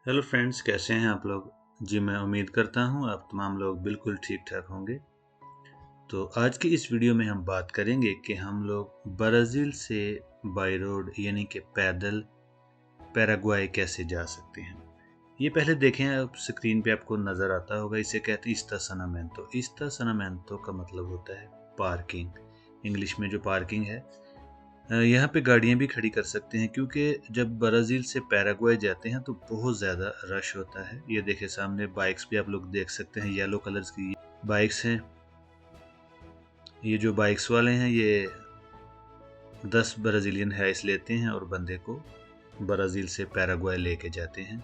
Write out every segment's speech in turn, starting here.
Hello friends, कैसे हैं आप लोग। जी मैं उम्मीद करता हूं आप तमाम लोग बिल्कुल ठीक ठाक होंगे। तो आज की इस वीडियो में हम बात करेंगे कि हम लोग ब्राज़ील से बाई रोड यानी कि पैदल पैराग्वाई कैसे जा सकते हैं। ये पहले देखें, आप स्क्रीन पे आपको नज़र आता होगा, इसे कहते हैं इस्तासनामेंतो। इस्तासनामेंतो का मतलब होता है पार्किंग। इंग्लिश में जो पार्किंग है, यहाँ पे गाड़ियाँ भी खड़ी कर सकते हैं, क्योंकि जब ब्राज़ील से पैराग्वे जाते हैं तो बहुत ज़्यादा रश होता है। ये देखिए सामने बाइक्स भी आप लोग देख सकते हैं, येलो कलर्स की बाइक्स हैं। ये जो बाइक्स वाले हैं ये 10 ब्राज़ीलियन हैइस लेते हैं और बंदे को ब्राज़ील से पैराग्वे लेके जाते हैं।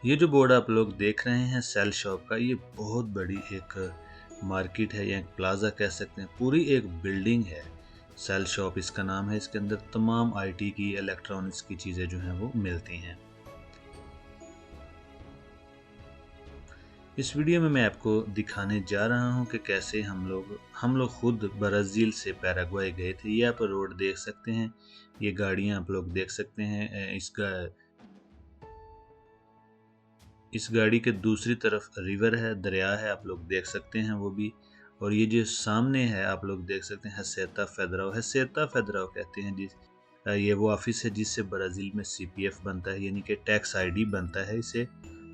ये जो बोर्ड आप लोग देख रहे हैं सेल शॉप का, ये बहुत बड़ी एक मार्केट है या एक प्लाजा कह सकते हैं, पूरी एक बिल्डिंग है। सेल शॉप इसका नाम है। इसके अंदर तमाम आईटी की, इलेक्ट्रॉनिक्स की चीज़ें जो हैं वो मिलती हैं। इस वीडियो में मैं आपको दिखाने जा रहा हूं कि कैसे हम लोग खुद ब्राज़ील से पैराग्वे गए थे। ये आप रोड देख सकते हैं, ये गाड़ियां आप लोग देख सकते हैं। इस गाड़ी के दूसरी तरफ रिवर है, दरिया है, आप लोग देख सकते हैं वो भी। और ये जो सामने है आप लोग देख सकते हैं हसेता फेडरल। हसेता फेडरल कहते हैं ये वो ऑफिस है जिससे ब्राज़ील में सीपीएफ बनता है, यानी कि टैक्स आईडी बनता है। इसे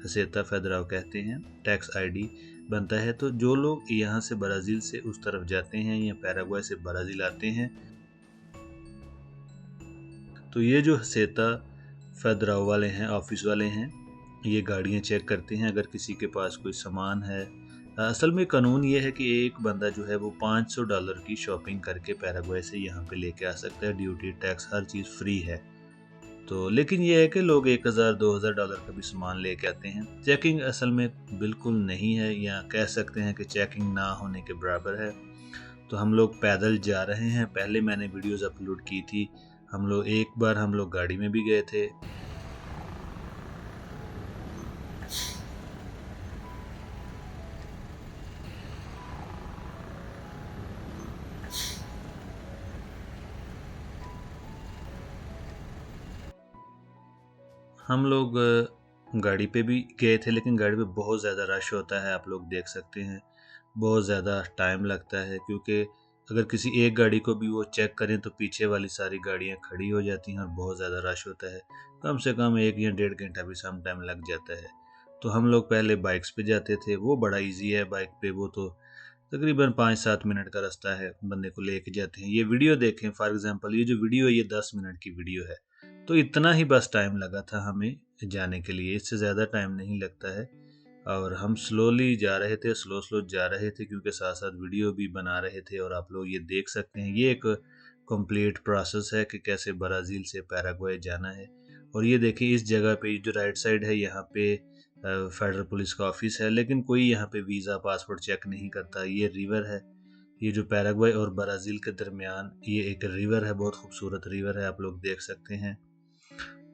हसेता फेडरल कहते हैं, टैक्स आईडी बनता है। तो जो लोग यहाँ से ब्राज़ील से उस तरफ जाते हैं या पैराग्वे से ब्राज़ील आते हैं, तो ये जो हसेता फेडरल वाले हैं, ऑफिस वाले हैं, ये गाड़ियाँ चेक करते हैं अगर किसी के पास कोई सामान है। असल में कानून ये है कि एक बंदा जो है वो $500 की शॉपिंग करके पैराग्वे से यहाँ पे लेके आ सकता है। ड्यूटी टैक्स हर चीज़ फ्री है। तो लेकिन ये है कि लोग $1000-2000 का भी सामान लेके आते हैं। चेकिंग असल में बिल्कुल नहीं है, या कह सकते हैं कि चेकिंग ना होने के बराबर है। तो हम लोग पैदल जा रहे हैं। पहले मैंने वीडियोज़ अपलोड की थी। एक बार हम लोग गाड़ी में भी गए थे। हम लोग गाड़ी पे भी गए थे, लेकिन गाड़ी पे बहुत ज़्यादा रश होता है, आप लोग देख सकते हैं। बहुत ज़्यादा टाइम लगता है, क्योंकि अगर किसी एक गाड़ी को भी वो चेक करें तो पीछे वाली सारी गाड़ियाँ खड़ी हो जाती हैं और बहुत ज़्यादा रश होता है। कम से कम 1 या डेढ़ घंटा भी सम टाइम लग जाता है। तो हम लोग पहले बाइक्स पे जाते थे, वो बड़ा ईज़ी है बाइक पे। वो तो तकरीबन 5-7 मिनट का रास्ता है, बंदे को लेके जाते हैं। ये वीडियो देखें, फॉर एग्जांपल ये जो वीडियो है ये 10 मिनट की वीडियो है। तो इतना ही बस टाइम लगा था हमें जाने के लिए, इससे ज़्यादा टाइम नहीं लगता है। और हम स्लोली जा रहे थे, स्लो स्लो जा रहे थे, क्योंकि साथ साथ वीडियो भी बना रहे थे। और आप लोग ये देख सकते हैं, ये एक कंप्लीट प्रोसेस है कि कैसे ब्राज़ील से पैराग्वे जाना है। और ये देखिए इस जगह पे जो राइट साइड है, यहाँ पे फेडरल पुलिस का ऑफिस है, लेकिन कोई यहाँ पे वीज़ा पासपोर्ट चेक नहीं करता। ये रिवर है, ये जो पैराग्वे और ब्राज़ील के दरमियान ये एक रिवर है, बहुत खूबसूरत रिवर है, आप लोग देख सकते हैं।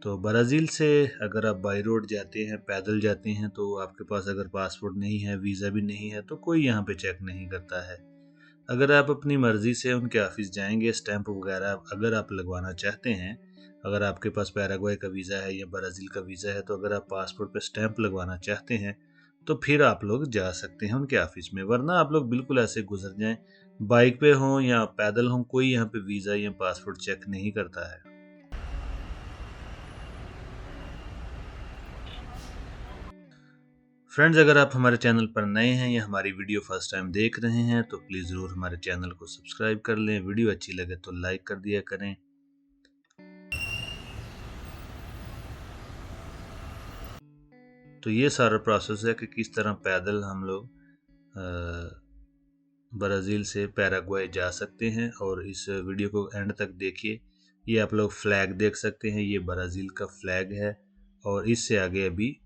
तो ब्राज़ील से अगर आप बाई रोड जाते हैं, पैदल जाते हैं, तो आपके पास अगर पासपोर्ट नहीं है, वीज़ा भी नहीं है, तो कोई यहाँ पे चेक नहीं करता है। अगर आप अपनी मर्ज़ी से उनके ऑफिस जाएंगे, स्टैंप वगैरह अगर आप लगवाना चाहते हैं, अगर आपके पास पैराग्वे का वीज़ा है या ब्राज़ील का वीज़ा है, तो अगर आप पासपोर्ट पे स्टैंप लगवाना चाहते हैं तो फिर आप लोग जा सकते हैं उनके ऑफिस में। वरना आप लोग बिल्कुल ऐसे गुजर जाएं, बाइक पे हों या पैदल हों, कोई यहाँ पे वीज़ा या पासपोर्ट चेक नहीं करता है। फ्रेंड्स, अगर आप हमारे चैनल पर नए हैं या हमारी वीडियो फर्स्ट टाइम देख रहे हैं तो प्लीज़ ज़रूर हमारे चैनल को सब्सक्राइब कर लें। वीडियो अच्छी लगे तो लाइक कर दिया करें। तो ये सारा प्रोसेस है कि किस तरह पैदल हम लोग ब्राज़ील से पैराग्वे जा सकते हैं। और इस वीडियो को एंड तक देखिए। ये आप लोग फ्लैग देख सकते हैं, ये ब्राज़ील का फ्लैग है। और इससे आगे अभी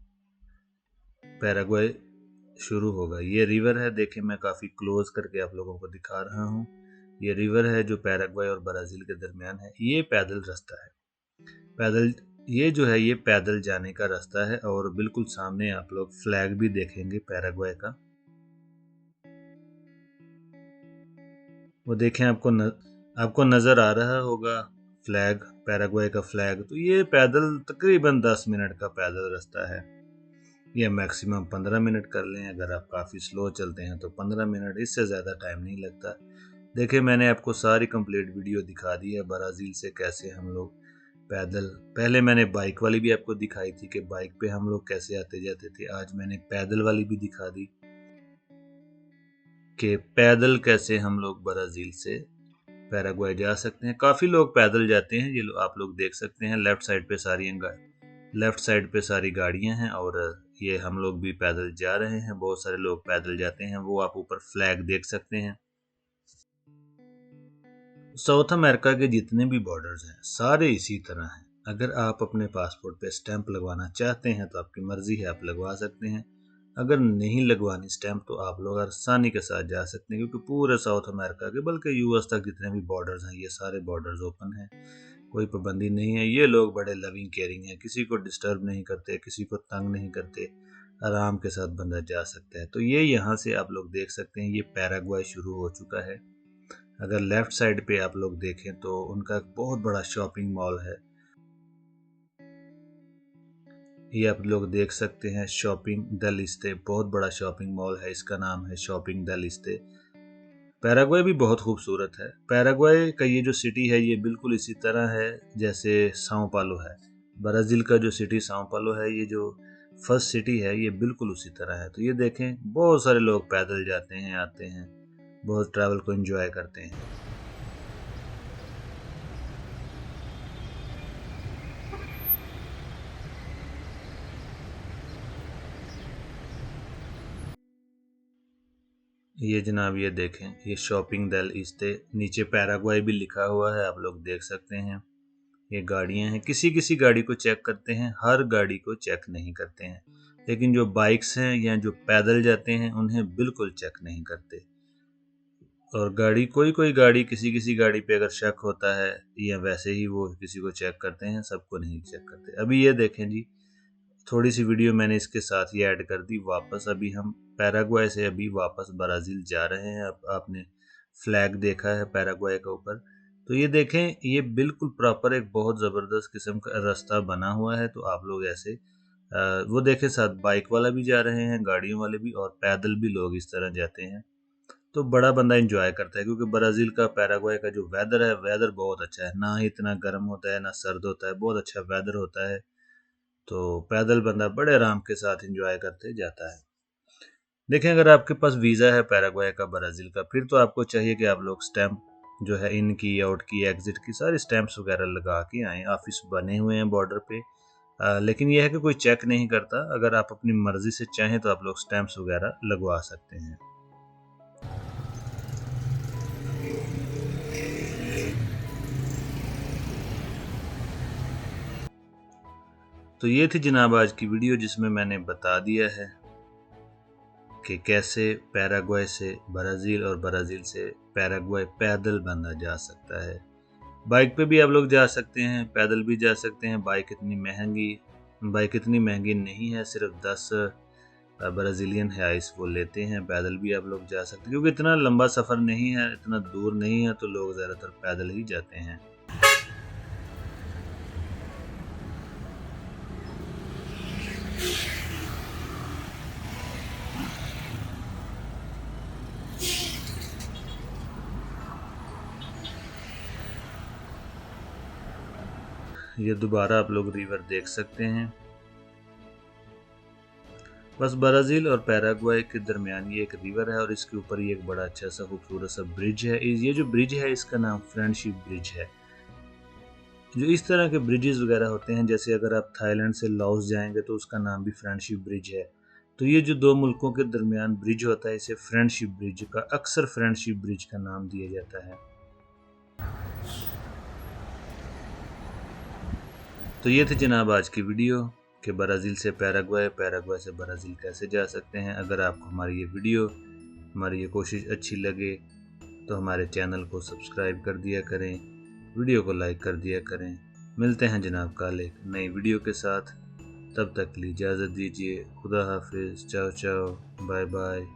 पैराग्वे शुरू होगा। ये रिवर है, देखिए मैं काफ़ी क्लोज करके आप लोगों को दिखा रहा हूँ। ये रिवर है जो पैराग्वे और ब्राज़ील के दरमियान है। ये पैदल रास्ता है, पैदल, ये जो है ये पैदल जाने का रास्ता है। और बिल्कुल सामने आप लोग फ्लैग भी देखेंगे पैराग्वे का। वो देखें, आपको नज़र आ रहा होगा फ्लैग, पैराग्वे का फ्लैग। तो ये पैदल तकरीबन 10 मिनट का पैदल रास्ता है, या मैक्सिमम 15 मिनट कर लें। अगर आप काफ़ी स्लो चलते हैं तो 15 मिनट, इससे ज़्यादा टाइम नहीं लगता। देखिए मैंने आपको सारी कंप्लीट वीडियो दिखा दी है ब्राज़ील से कैसे हम लोग पैदल, पहले मैंने बाइक वाली भी आपको दिखाई थी कि बाइक पे हम लोग कैसे आते जाते थे, आज मैंने पैदल वाली भी दिखा दी कि पैदल कैसे हम लोग ब्राज़ील से पैराग्वे जा सकते हैं। काफ़ी लोग पैदल जाते हैं, ये आप लोग देख सकते हैं लेफ्ट साइड पे सारी गाड़ियां हैं, और ये हम लोग भी पैदल जा रहे हैं। बहुत सारे लोग पैदल जाते हैं, वो आप ऊपर फ्लैग देख सकते हैं। साउथ अमेरिका के जितने भी बॉर्डर्स हैं सारे इसी तरह हैं। अगर आप अपने पासपोर्ट पे स्टैंप लगवाना चाहते हैं तो आपकी मर्जी है, आप लगवा सकते हैं। अगर नहीं लगवानी स्टैंप तो आप लोग आसानी के साथ जा सकते हैं, क्योंकि पूरे साउथ अमेरिका के बल्कि यूएस तक जितने भी बॉर्डर्स हैं ये सारे बॉर्डर्स ओपन हैं, कोई पाबंदी नहीं है। ये लोग बड़े लविंग केयरिंग हैं, किसी को डिस्टर्ब नहीं करते, किसी को तंग नहीं करते, आराम के साथ बंदा जा सकता है। तो ये यहाँ से आप लोग देख सकते हैं, ये पैराग्वे शुरू हो चुका है। अगर लेफ्ट साइड पे आप लोग देखें तो उनका एक बहुत बड़ा शॉपिंग मॉल है, ये आप लोग देख सकते हैं, शॉपिंग द लिस्टे, बहुत बड़ा शॉपिंग मॉल है, इसका नाम है शॉपिंग द लिस्टे। पैराग्वे भी बहुत खूबसूरत है। पैराग्वे का ये जो सिटी है ये बिल्कुल इसी तरह है जैसे साओ पालो है। ब्राज़ील का जो सिटी साओ पालो है, ये जो फर्स्ट सिटी है, ये बिल्कुल उसी तरह है। तो ये देखें, बहुत सारे लोग पैदल जाते हैं, आते हैं, बहुत ट्रैवल को एंजॉय करते हैं। ये जनाब ये देखें, ये शॉपिंग डेल इस्ते, नीचे पैराग्वे भी लिखा हुआ है, आप लोग देख सकते हैं। ये गाड़ियां हैं, किसी किसी गाड़ी को चेक करते हैं, हर गाड़ी को चेक नहीं करते हैं, लेकिन जो बाइक्स हैं या जो पैदल जाते हैं उन्हें बिल्कुल चेक नहीं करते। और गाड़ी, कोई कोई गाड़ी, किसी किसी गाड़ी पे अगर शक होता है या वैसे ही वो किसी को चेक करते हैं, सबको नहीं चेक करते। अभी ये देखें जी, थोड़ी सी वीडियो मैंने इसके साथ ही ऐड कर दी वापस। अभी हम पैराग्वे से अभी वापस ब्राज़ील जा रहे हैं। अब आपने फ्लैग देखा है पैराग्वे के ऊपर, तो ये देखें, ये बिल्कुल प्रॉपर एक बहुत ज़बरदस्त किस्म का रास्ता बना हुआ है। तो आप लोग ऐसे वो देखें, साथ बाइक वाला भी जा रहे हैं, गाड़ियों वाले भी, और पैदल भी लोग इस तरह जाते हैं। तो बड़ा बंदा इंजॉय करता है, क्योंकि ब्राज़ील का पैराग्वे का जो वेदर है, वेदर बहुत अच्छा है, ना ही इतना गर्म होता है ना सर्द होता है, बहुत अच्छा वेदर होता है। तो पैदल बंदा बड़े आराम के साथ एंजॉय करते जाता है। देखें, अगर आपके पास वीज़ा है पैराग्वे का, ब्राज़ील का, फिर तो आपको चाहिए कि आप लोग स्टैंप जो है, इन की, आउट की, एग्जिट की, सारी स्टैंप्स वगैरह लगा के आएँ। ऑफिस बने हुए हैं बॉर्डर पे, लेकिन यह है कि कोई चेक नहीं करता। अगर आप अपनी मर्जी से चाहें तो आप लोग स्टैंप्स वगैरह लगवा सकते हैं। तो ये थी जनाब आज की वीडियो, जिसमें मैंने बता दिया है कि कैसे पैराग्वे से ब्राज़ील और ब्राज़ील से पैराग्वे पैदल बंदा जा सकता है। बाइक पे भी आप लोग जा सकते हैं, पैदल भी जा सकते हैं। बाइक इतनी महंगी नहीं है, सिर्फ 10 ब्राज़ीलियन हाइस वो लेते हैं। पैदल भी आप लोग जा सकते हैं, क्योंकि इतना लंबा सफ़र नहीं है, इतना दूर नहीं है, तो लोग ज़्यादातर पैदल ही जाते हैं। ये दोबारा आप लोग रिवर देख सकते हैं। बस ब्राज़ील और पैराग्वे के दरमियान ये एक रिवर है, और इसके ऊपर ये एक बड़ा अच्छा सा खूबसूरत सा ब्रिज है। ये जो ब्रिज है इसका नाम फ्रेंडशिप ब्रिज है। जो इस तरह के ब्रिजेस वगैरह होते हैं, जैसे अगर आप थाईलैंड से लाओस जाएंगे तो उसका नाम भी फ्रेंडशिप ब्रिज है। तो ये जो दो मुल्कों के दरमियान ब्रिज होता है, इसे फ्रेंडशिप ब्रिज का, अक्सर फ्रेंडशिप ब्रिज का नाम दिया जाता है। तो ये थी जनाब आज की वीडियो कि ब्राज़ील से पैराग्वे, पैराग्वे से ब्राज़ील कैसे जा सकते हैं। अगर आपको हमारी ये वीडियो, हमारी ये कोशिश अच्छी लगे तो हमारे चैनल को सब्सक्राइब कर दिया करें, वीडियो को लाइक कर दिया करें। मिलते हैं जनाब कल एक नई वीडियो के साथ, तब तक के लिए इजाज़त दीजिए। खुदा हाफिज़, चाओ चाओ, बाय बाय।